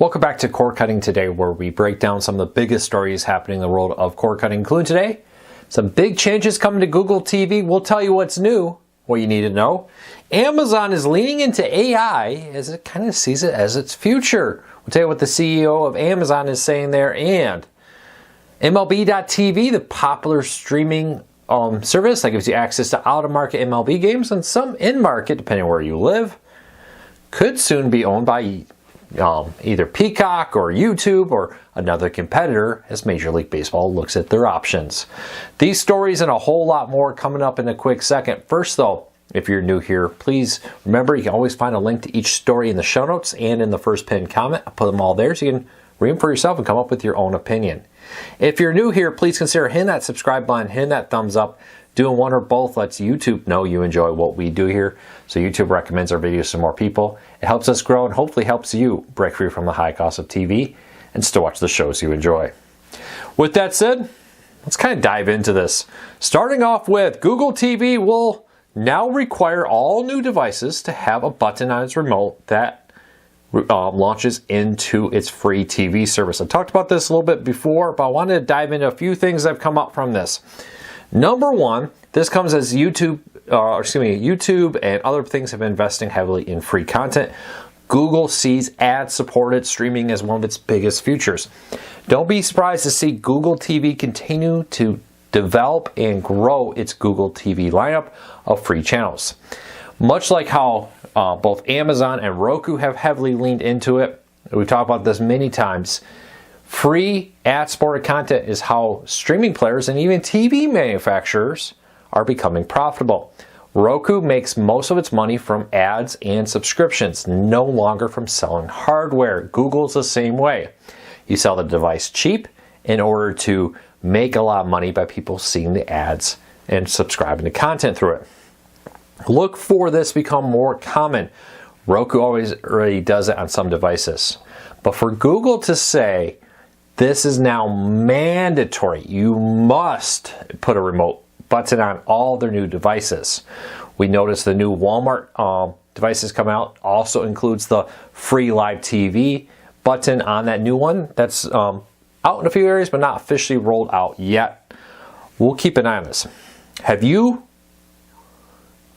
Welcome back to Cord Cutting Today, where we break down some of the biggest stories happening in the world of cord cutting, including today, some big changes coming to Google TV. We'll tell you what's new, what you need to know. Amazon is leaning into AI as it kind of sees it as its future. We'll tell you what the CEO of Amazon is saying there, and MLB.tv, the popular streaming service that gives you access to out-of-market MLB games and some in-market, depending on where you live, could soon be owned by either Peacock or YouTube or another competitor as Major League Baseball looks at their options. These stories and a whole lot more coming up in a quick second. First though, if you're new here, please remember you can always find a link to each story in the show notes and in the first pinned comment. I'll put them all there so you can read them for yourself and come up with your own opinion. If you're new here, please consider hitting that subscribe button, hitting that thumbs up. Doing one or both lets YouTube know you enjoy what we do here, so YouTube recommends our videos to more people. It helps us grow and hopefully helps you break free from the high cost of TV and still watch the shows you enjoy. With that said, let's kind of dive into this. Starting off with, Google TV will now require all new devices to have a button on its remote that launches into its free TV service. I talked about this a little bit before, but I wanted to dive into a few things that have come up from this. Number one, this comes as YouTube and other things have been investing heavily in free content. Google sees ad-supported streaming as one of its biggest futures. Don't be surprised to see Google TV continue to develop and grow its Google TV lineup of free channels. Much like how both Amazon and Roku have heavily leaned into it, we've talked about this many times. Free ad-supported content is how streaming players and even TV manufacturers are becoming profitable. Roku makes most of its money from ads and subscriptions, no longer from selling hardware. Google's the same way. You sell the device cheap in order to make a lot of money by people seeing the ads and subscribing to content through it. Look for this to become more common. Roku already does it on some devices. But for Google to say, this is now mandatory. You must put a remote button on all their new devices. We noticed the new Walmart devices come out also includes the free live TV button on that new one. That's out in a few areas, but not officially rolled out yet. We'll keep an eye on this. Have you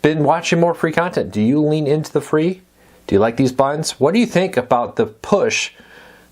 been watching more free content? Do you lean into the free? Do you like these buttons? What do you think about the push?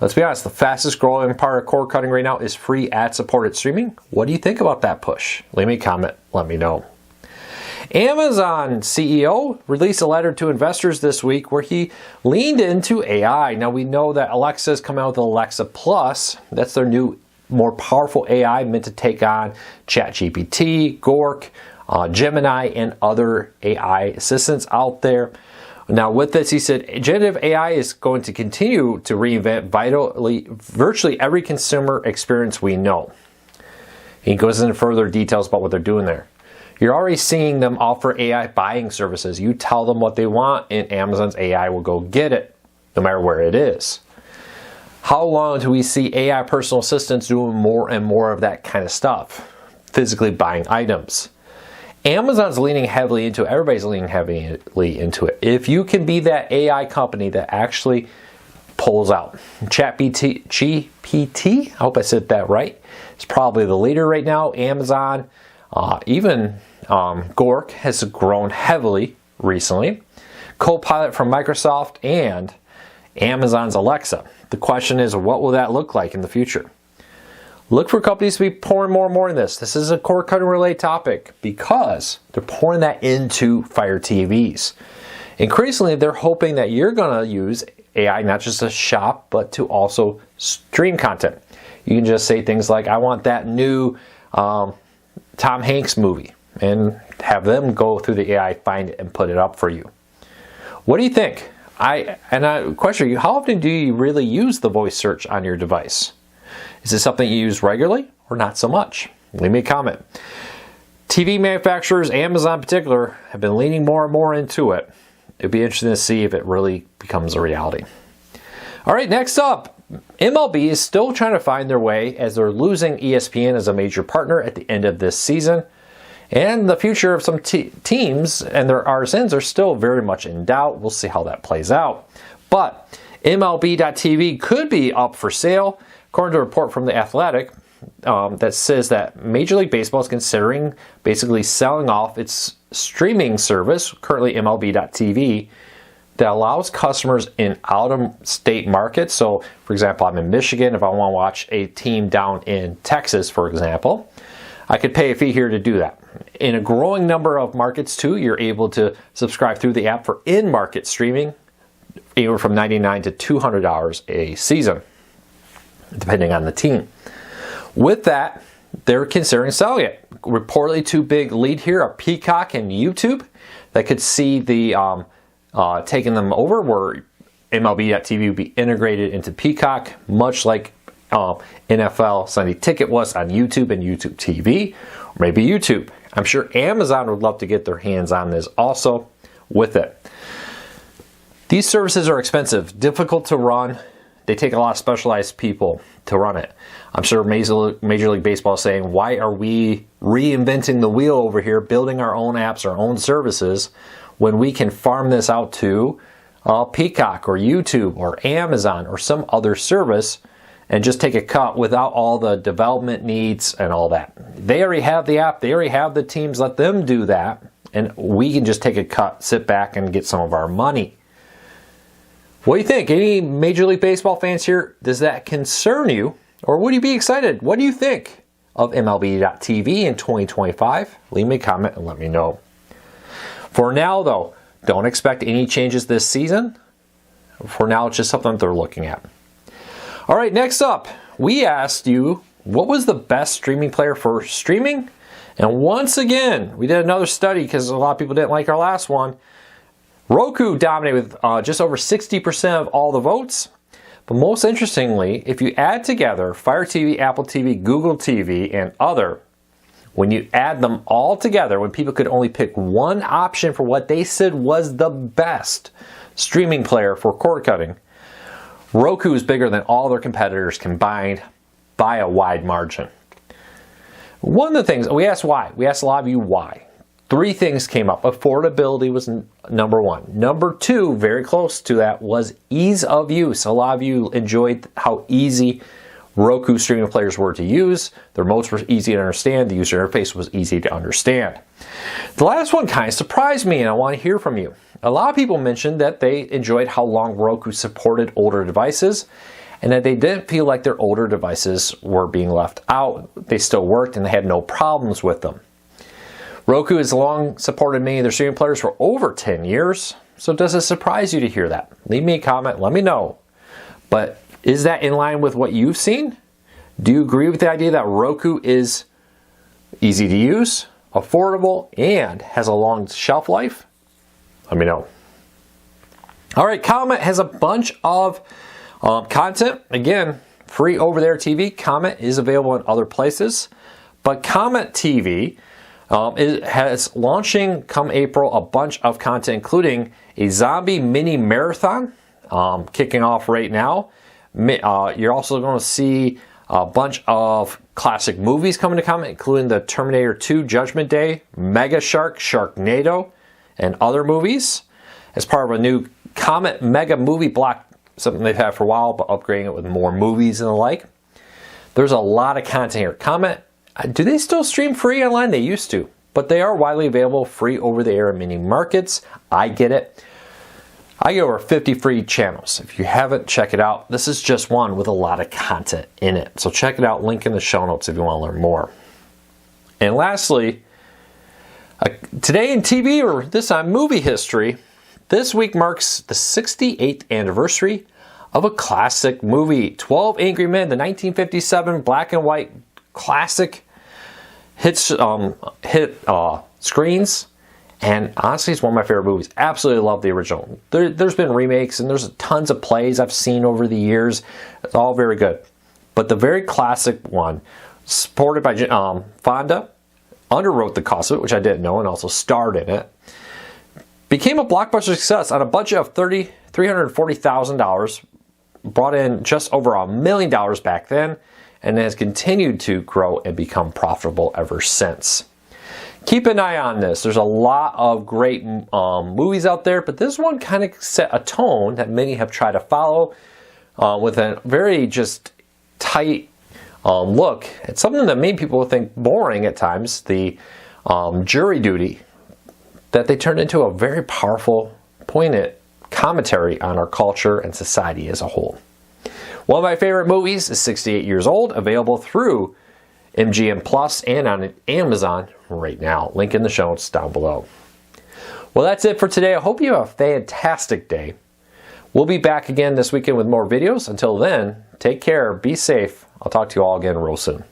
Let's be honest, the fastest growing part of cord cutting right now is free ad-supported streaming. What do you think about that push? Leave me a comment, let me know. Amazon CEO released a letter to investors this week where he leaned into AI. Now we know that Alexa is coming out with Alexa Plus. That's their new, more powerful AI meant to take on ChatGPT, Grok, Gemini, and other AI assistants out there. Now with this, he said, generative AI is going to continue to reinvent virtually every consumer experience we know. He goes into further details about what they're doing there. You're already seeing them offer AI buying services. You tell them what they want and Amazon's AI will go get it, no matter where it is. How long do we see AI personal assistants doing more and more of that kind of stuff? Physically buying items. Amazon's leaning heavily into it. Everybody's leaning heavily into it. If you can be that AI company that actually pulls out ChatGPT, I hope I said that right. It's probably the leader right now. Amazon, even Grok has grown heavily recently. Copilot from Microsoft and Amazon's Alexa. The question is, what will that look like in the future? Look for companies to be pouring more and more in this. This is a cord cutting related topic because they're pouring that into Fire TVs. Increasingly, they're hoping that you're going to use AI not just to shop, but to also stream content. You can just say things like, I want that new Tom Hanks movie, and have them go through the AI, find it, and put it up for you. What do you think? I question you, how often do you really use the voice search on your device? Is this something you use regularly or not so much? Leave me a comment. TV manufacturers, Amazon in particular, have been leaning more and more into it. It'd be interesting to see if it really becomes a reality. All right, next up, MLB is still trying to find their way as they're losing ESPN as a major partner at the end of this season. And the future of some teams and their RSNs are still very much in doubt. We'll see how that plays out. But MLB.TV could be up for sale, according to a report from The Athletic that says that Major League Baseball is considering basically selling off its streaming service, currently MLB.TV, that allows customers in out-of-state markets. So, for example, I'm in Michigan. If I want to watch a team down in Texas, for example, I could pay a fee here to do that. In a growing number of markets, too, you're able to subscribe through the app for in-market streaming, anywhere from $99 to $200 a season, depending on the team. With that, they're considering selling it. Reportedly, two big lead here are Peacock and YouTube that could see the taking them over, where MLB.TV would be integrated into Peacock, much like NFL Sunday Ticket was on YouTube and YouTube TV, or maybe YouTube. I'm sure Amazon would love to get their hands on this also with it. These services are expensive, difficult to run. They take a lot of specialized people to run it. I'm sure Major League Baseball is saying, why are we reinventing the wheel over here, building our own apps, our own services, when we can farm this out to Peacock or YouTube or Amazon or some other service and just take a cut without all the development needs and all that. They already have the app. They already have the teams. Let them do that. And we can just take a cut, sit back, and get some of our money. What do you think? Any Major League Baseball fans here, does that concern you? Or would you be excited? What do you think of MLB.TV in 2025? Leave me a comment and let me know. For now, though, don't expect any changes this season. For now, it's just something they're looking at. All right, next up, we asked you, what was the best streaming player for streaming? And once again, we did another study because a lot of people didn't like our last one. Roku dominated with just over 60% of all the votes. But most interestingly, if you add together Fire TV, Apple TV, Google TV, and other, when you add them all together, when people could only pick one option for what they said was the best streaming player for cord cutting, Roku is bigger than all their competitors combined by a wide margin. One of the things, we asked why. We asked a lot of you why. 3 things came up. Affordability was number 1. Number 2, very close to that, was ease of use. A lot of you enjoyed how easy Roku streaming players were to use. Their modes were easy to understand. The user interface was easy to understand. The last one kind of surprised me, and I want to hear from you. A lot of people mentioned that they enjoyed how long Roku supported older devices, and that they didn't feel like their older devices were being left out. They still worked and they had no problems with them. Roku has long supported many of their streaming players for over 10 years, so does it surprise you to hear that? Leave me a comment, let me know. But is that in line with what you've seen? Do you agree with the idea that Roku is easy to use, affordable, and has a long shelf life? Let me know. All right, Comet has a bunch of content. Again, free over-the-air TV. Comet is available in other places, but Comet TV has launching come April a bunch of content, including a zombie mini marathon kicking off right now. You're also going to see a bunch of classic movies coming to Comet, including the Terminator 2 Judgment Day, Mega Shark, Sharknado, and other movies as part of a new Comet Mega Movie Block, something they've had for a while, but upgrading it with more movies and the like. There's a lot of content here. Comet, do they still stream free online? They used to, but they are widely available free over the air in many markets. I get it. I get over 50 free channels. If you haven't, check it out. This is just one with a lot of content in it. So check it out. Link in the show notes if you want to learn more. And lastly, today in TV, or this time movie history, this week marks the 68th anniversary of a classic movie, 12 Angry Men, the 1957 black and white classic hit screens. And honestly, it's one of my favorite movies. Absolutely love the original. There's been remakes and there's tons of plays I've seen over the years. It's all very good. But the very classic one, supported by Fonda, underwrote the cost of it, which I didn't know, and also starred in it, became a blockbuster success on a budget of $340,000, brought in just over $1 million back then, and has continued to grow and become profitable ever since. keep an eye on this. There's a lot of great movies out there, but this one kind of set a tone that many have tried to follow with a very just tight look at something that many people would think boring at times, the jury duty, that they turned into a very powerful, poignant commentary on our culture and society as a whole. One of my favorite movies is 68 Years Old, available through MGM Plus and on Amazon right now. Link in the show notes down below. Well, that's it for today. I hope you have a fantastic day. We'll be back again this weekend with more videos. Until then, take care, be safe. I'll talk to you all again real soon.